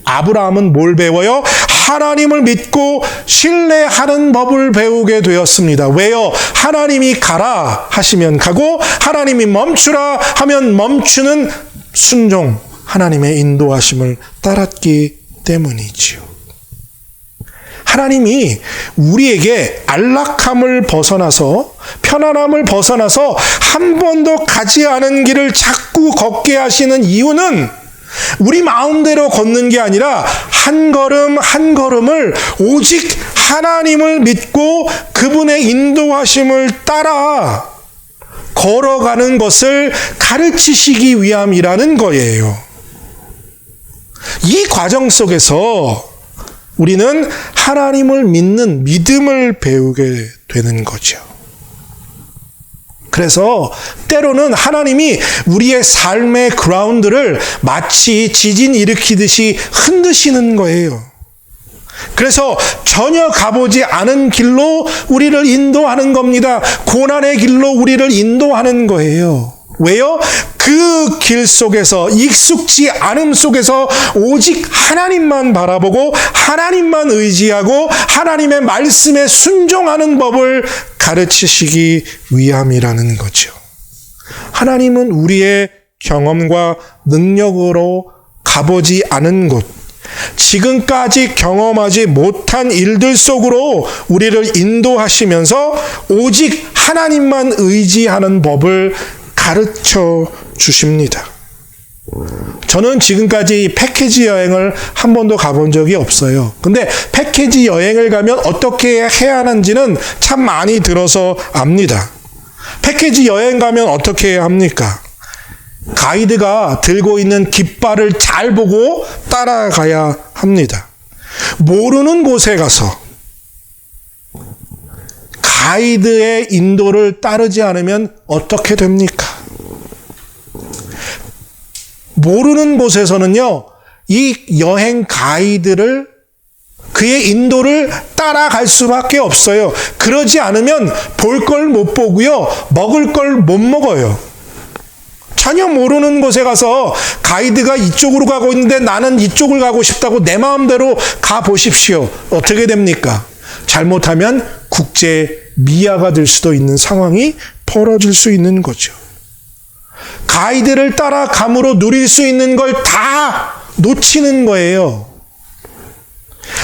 아브라함은 뭘 배워요? 하나님을 믿고 신뢰하는 법을 배우게 되었습니다. 왜요? 하나님이 가라 하시면 가고, 하나님이 멈추라 하면 멈추는 순종, 하나님의 인도하심을 따랐기 때문이지요. 하나님이 우리에게 안락함을 벗어나서, 편안함을 벗어나서 한 번도 가지 않은 길을 자꾸 걷게 하시는 이유는 우리 마음대로 걷는 게 아니라 한 걸음 한 걸음을 오직 하나님을 믿고 그분의 인도하심을 따라 걸어가는 것을 가르치시기 위함이라는 거예요. 이 과정 속에서 우리는 하나님을 믿는 믿음을 배우게 되는 거죠. 그래서 때로는 하나님이 우리의 삶의 그라운드를 마치 지진 일으키듯이 흔드시는 거예요. 그래서 전혀 가보지 않은 길로 우리를 인도하는 겁니다. 고난의 길로 우리를 인도하는 거예요. 왜요? 그 길 속에서, 익숙지 않음 속에서 오직 하나님만 바라보고 하나님만 의지하고 하나님의 말씀에 순종하는 법을 가르치시기 위함이라는 거죠. 하나님은 우리의 경험과 능력으로 가보지 않은 곳, 지금까지 경험하지 못한 일들 속으로 우리를 인도하시면서 오직 하나님만 의지하는 법을 가르쳐 주십니다. 저는 지금까지 패키지 여행을 한 번도 가본 적이 없어요. 근데 패키지 여행을 가면 어떻게 해야 하는지는 참 많이 들어서 압니다. 패키지 여행 가면 어떻게 해야 합니까? 가이드가 들고 있는 깃발을 잘 보고 따라가야 합니다. 모르는 곳에 가서 가이드의 인도를 따르지 않으면 어떻게 됩니까? 모르는 곳에서는요, 이 여행 가이드를, 그의 인도를 따라갈 수밖에 없어요. 그러지 않으면 볼 걸 못 보고요, 먹을 걸 못 먹어요. 전혀 모르는 곳에 가서 가이드가 이쪽으로 가고 있는데 나는 이쪽을 가고 싶다고 내 마음대로 가보십시오. 어떻게 됩니까? 잘못하면 국제 미아가 될 수도 있는 상황이 벌어질 수 있는 거죠. 가이드를 따라감으로 누릴 수 있는 걸 다 놓치는 거예요.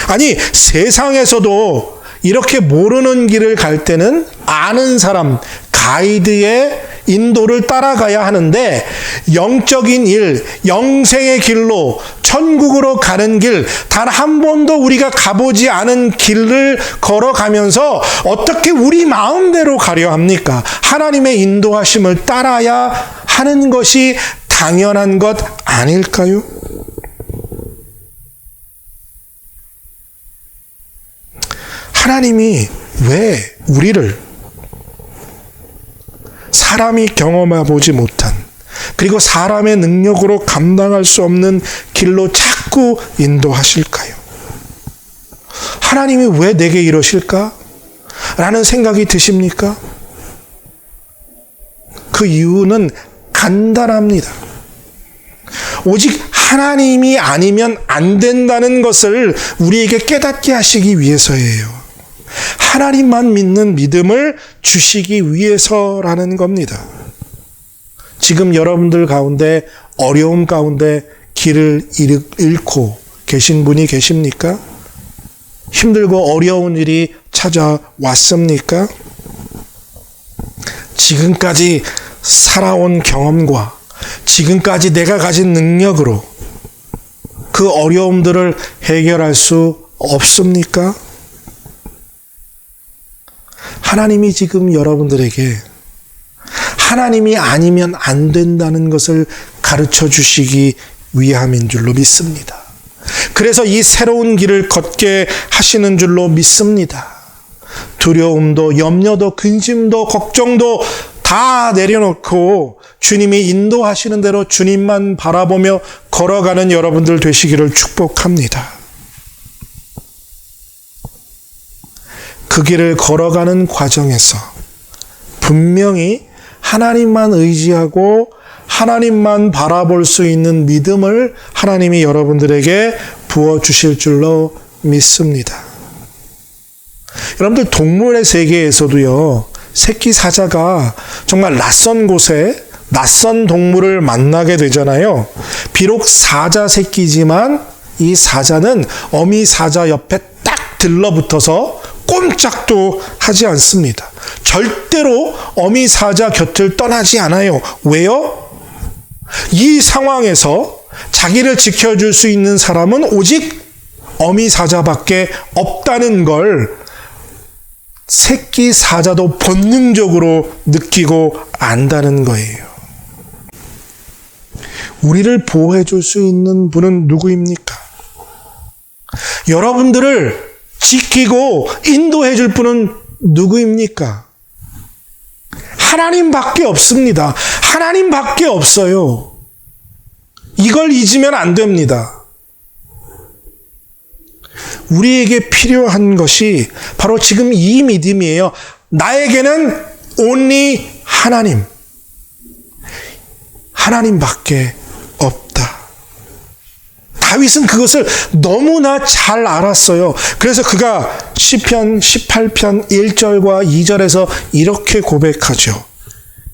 아니, 세상에서도 이렇게 모르는 길을 갈 때는 아는 사람, 가이드의 인도를 따라가야 하는데, 영적인 일, 영생의 길로 천국으로 가는 길, 단 한 번도 우리가 가보지 않은 길을 걸어가면서 어떻게 우리 마음대로 가려 합니까? 하나님의 인도하심을 따라야 하는 것이 당연한 것 아닐까요? 하나님이 왜 우리를 사람이 경험해보지 못한, 그리고 사람의 능력으로 감당할 수 없는 길로 자꾸 인도하실까요? 하나님이 왜 내게 이러실까? 라는 생각이 드십니까? 그 이유는 간단합니다. 오직 하나님이 아니면 안 된다는 것을 우리에게 깨닫게 하시기 위해서예요. 하나님만 믿는 믿음을 주시기 위해서라는 겁니다. 지금 여러분들 가운데 어려움 가운데 길을 잃고 계신 분이 계십니까? 힘들고 어려운 일이 찾아왔습니까? 지금까지 살아온 경험과 지금까지 내가 가진 능력으로 그 어려움들을 해결할 수 없습니까? 하나님이 지금 여러분들에게 하나님이 아니면 안 된다는 것을 가르쳐 주시기 위함인 줄로 믿습니다. 그래서 이 새로운 길을 걷게 하시는 줄로 믿습니다. 두려움도 염려도 근심도 걱정도 다 내려놓고 주님이 인도하시는 대로 주님만 바라보며 걸어가는 여러분들 되시기를 축복합니다. 그 길을 걸어가는 과정에서 분명히 하나님만 의지하고 하나님만 바라볼 수 있는 믿음을 하나님이 여러분들에게 부어주실 줄로 믿습니다. 여러분들 동물의 세계에서도요, 새끼 사자가 정말 낯선 곳에 낯선 동물을 만나게 되잖아요. 비록 사자 새끼지만 이 사자는 어미 사자 옆에 딱 들러붙어서 꼼짝도 하지 않습니다. 절대로 어미 사자 곁을 떠나지 않아요. 왜요? 이 상황에서 자기를 지켜줄 수 있는 사람은 오직 어미 사자밖에 없다는 걸 새끼 사자도 본능적으로 느끼고 안다는 거예요. 우리를 보호해 줄 수 있는 분은 누구입니까? 여러분들을 지키고 인도해 줄 분은 누구입니까? 하나님밖에 없습니다. 하나님밖에 없어요. 이걸 잊으면 안 됩니다. 우리에게 필요한 것이 바로 지금 이 믿음이에요. 나에게는 only 하나님. 하나님밖에 없다. 다윗은 그것을 너무나 잘 알았어요. 그래서 그가 시편 18편 1절과 2절에서 이렇게 고백하죠.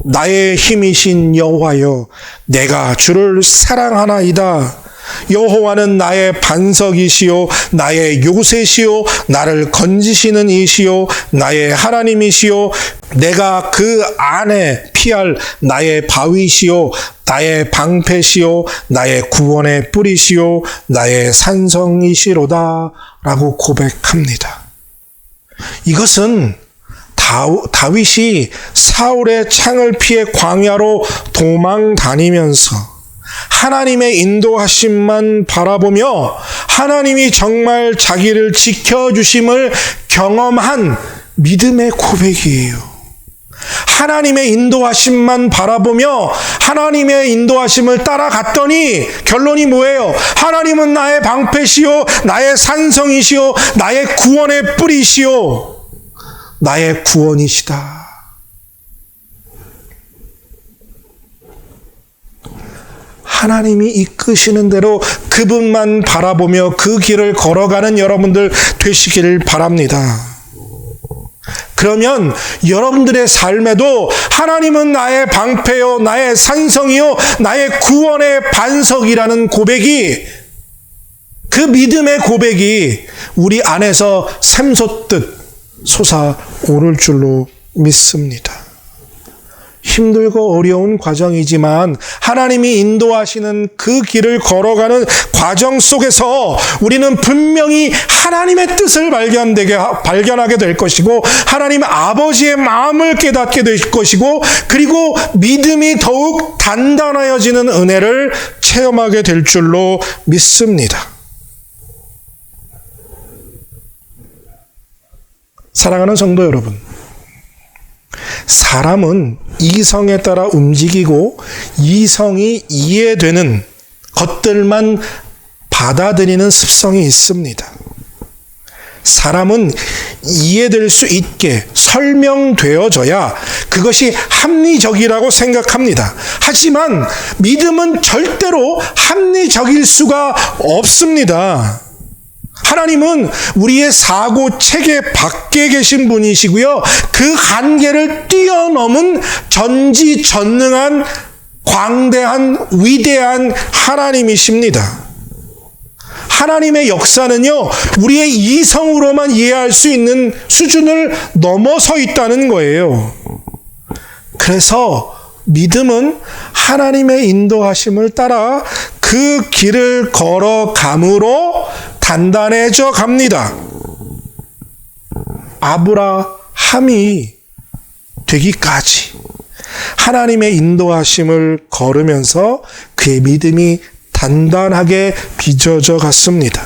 나의 힘이신 여호와여, 내가 주를 사랑하나이다. 여호와는 나의 반석이시요 나의 요새시요 나를 건지시는 이시요 나의 하나님이시요 내가 그 안에 피할 나의 바위시요 나의 방패시요 나의 구원의 뿌리시요 나의 산성이시로다 라고 고백합니다. 이것은 다윗이 사울의 창을 피해 광야로 도망 다니면서 하나님의 인도하심만 바라보며 하나님이 정말 자기를 지켜주심을 경험한 믿음의 고백이에요. 하나님의 인도하심만 바라보며 하나님의 인도하심을 따라갔더니 결론이 뭐예요? 하나님은 나의 방패시요 나의 산성이시요 나의 구원의 뿌리시요 나의 구원이시다. 하나님이 이끄시는 대로 그분만 바라보며 그 길을 걸어가는 여러분들 되시길 바랍니다. 그러면 여러분들의 삶에도 하나님은 나의 방패요, 나의 산성이요, 나의 구원의 반석이라는 고백이, 그 믿음의 고백이 우리 안에서 샘솟듯 솟아오를 줄로 믿습니다. 힘들고 어려운 과정이지만 하나님이 인도하시는 그 길을 걸어가는 과정 속에서 우리는 분명히 하나님의 뜻을 발견하게 될 것이고 하나님 아버지의 마음을 깨닫게 될 것이고 그리고 믿음이 더욱 단단해지는 은혜를 체험하게 될 줄로 믿습니다. 사랑하는 성도 여러분, 사람은 이성에 따라 움직이고 이성이 이해되는 것들만 받아들이는 습성이 있습니다. 사람은 이해될 수 있게 설명되어져야 그것이 합리적이라고 생각합니다. 하지만 믿음은 절대로 합리적일 수가 없습니다. 하나님은 우리의 사고 체계 밖에 계신 분이시고요. 그 한계를 뛰어넘은 전지전능한 광대한 위대한 하나님이십니다. 하나님의 역사는요, 우리의 이성으로만 이해할 수 있는 수준을 넘어서 있다는 거예요. 그래서 믿음은 하나님의 인도하심을 따라 그 길을 걸어감으로 단단해져 갑니다. 아브라함이 되기까지 하나님의 인도하심을 걸으면서 그의 믿음이 단단하게 빚어져 갔습니다.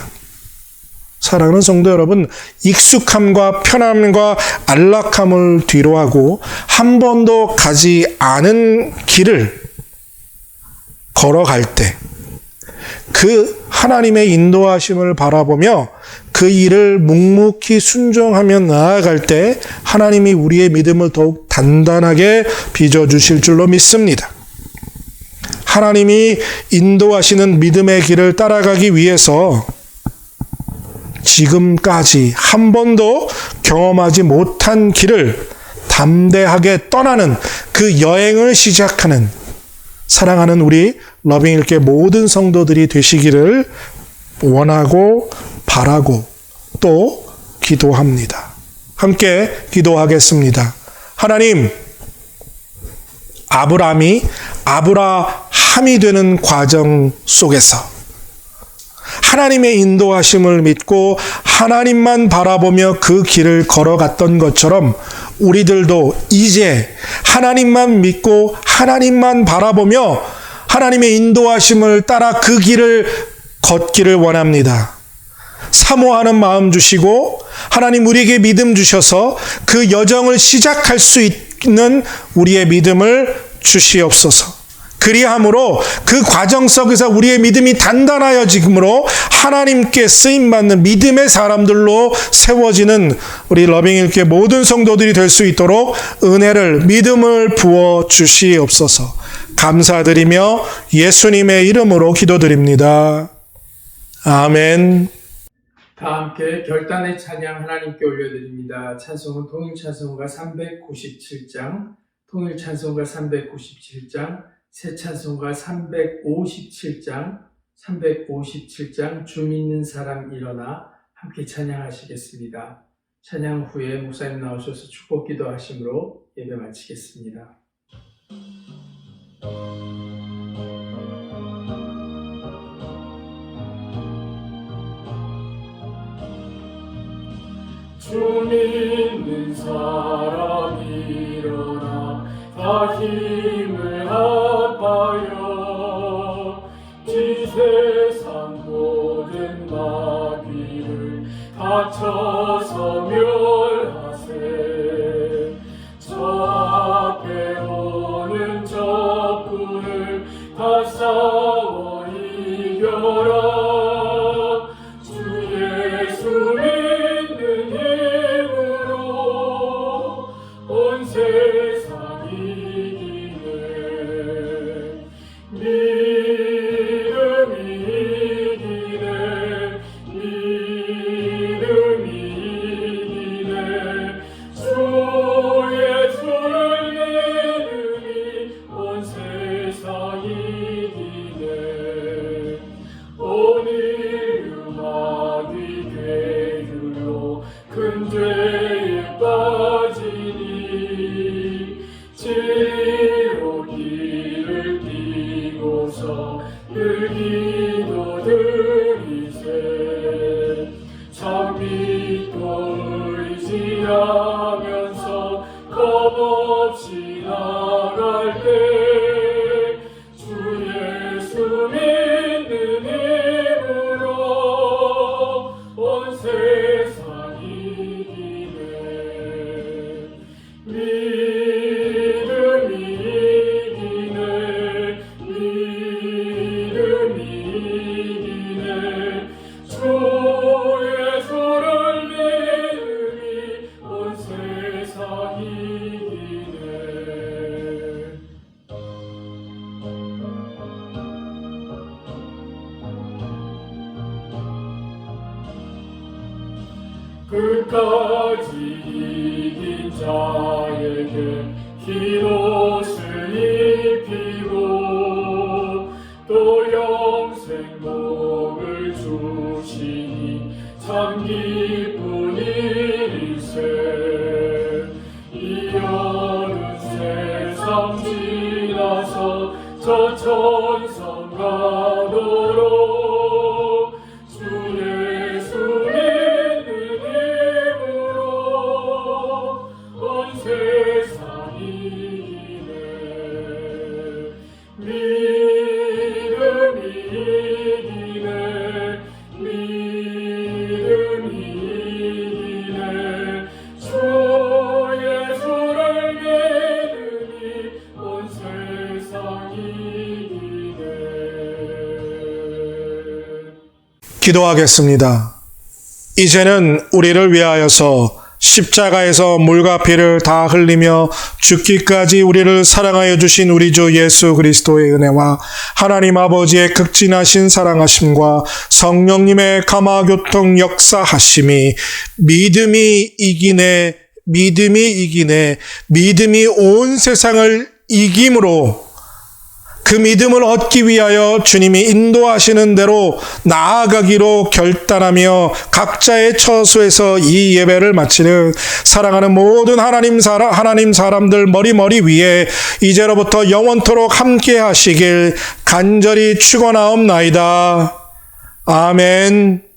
사랑하는 성도 여러분, 익숙함과 편함과 안락함을 뒤로하고 한 번도 가지 않은 길을 걸어갈 때 그 하나님의 인도하심을 바라보며 그 일을 묵묵히 순종하며 나아갈 때 하나님이 우리의 믿음을 더욱 단단하게 빚어주실 줄로 믿습니다. 하나님이 인도하시는 믿음의 길을 따라가기 위해서 지금까지 한 번도 경험하지 못한 길을 담대하게 떠나는 그 여행을 시작하는 사랑하는 우리 러빙일게 모든 성도들이 되시기를 원하고 바라고 또 기도합니다. 함께 기도하겠습니다. 하나님, 아브라함이 되는 과정 속에서 하나님의 인도하심을 믿고 하나님만 바라보며 그 길을 걸어갔던 것처럼 우리들도 이제 하나님만 믿고 하나님만 바라보며 하나님의 인도하심을 따라 그 길을 걷기를 원합니다. 사모하는 마음 주시고 하나님 우리에게 믿음 주셔서 그 여정을 시작할 수 있는 우리의 믿음을 주시옵소서. 그리함으로 그 과정 속에서 우리의 믿음이 단단하여짐으로 하나님께 쓰임받는 믿음의 사람들로 세워지는 우리 러빙일게 모든 성도들이 될 수 있도록 은혜를, 믿음을 부어 주시옵소서. 감사드리며 예수님의 이름으로 기도드립니다. 아멘. 다 함께 결단의 찬양 하나님께 올려드립니다. 찬송은 통일찬송가 397장, 통일찬송가 397장, 새찬송가 357장, 357장 주 믿는 사람 일어나 함께 찬양하시겠습니다. 찬양 후에 목사님 나오셔서 축복 기도하심으로 예배 마치겠습니다. 주 믿는 사람 일어나 다 힘을 합하여 이 세상 모든 마귀를 다쳐서 멸하세. 저 앞에 오는 적군을 다 싸워 이겨라. 주 예수 믿는 힘으로 온 세상 이기네. 믿음이 이기네. 믿음이 이기네. 주 예수를 믿으니 온 세상 이기네. 온 인류 마귀 괴율로 큰 죄에 빠지니 진리로 길을 띠고서 늘 기도드리세. 참 믿고 의지하면서 겁없이 나갈 때 주 예수 믿는 힘으로 온 세상 이기네. 믿음이 이기네. 믿음이 이기네. 주 예수를 믿으니 온 세상 이기네. 끝까지 이긴 자에게 흰 옷을 입히고 저 천상 가도록 주 예수 믿는 힘으로 온 세상이 이기네 믿음이 이기네 믿음이 이기네 주 예수를 믿으니 온 세상이 이기네. 기도하겠습니다. 이제는 우리를 위하여서 십자가에서 물과 피를 다 흘리며 죽기까지 우리를 사랑하여 주신 우리 주 예수 그리스도의 은혜와 하나님 아버지의 극진하신 사랑하심과 성령님의 감화교통 역사하심이 믿음이 이기네 믿음이 온 세상을 이김으로 그 믿음을 얻기 위하여 주님이 인도하시는 대로 나아가기로 결단하며 각자의 처소에서 이 예배를 마치는 사랑하는 모든 하나님 사람들 머리 위에 이제로부터 영원토록 함께 하시길 간절히 축원하옵나이다. 아멘.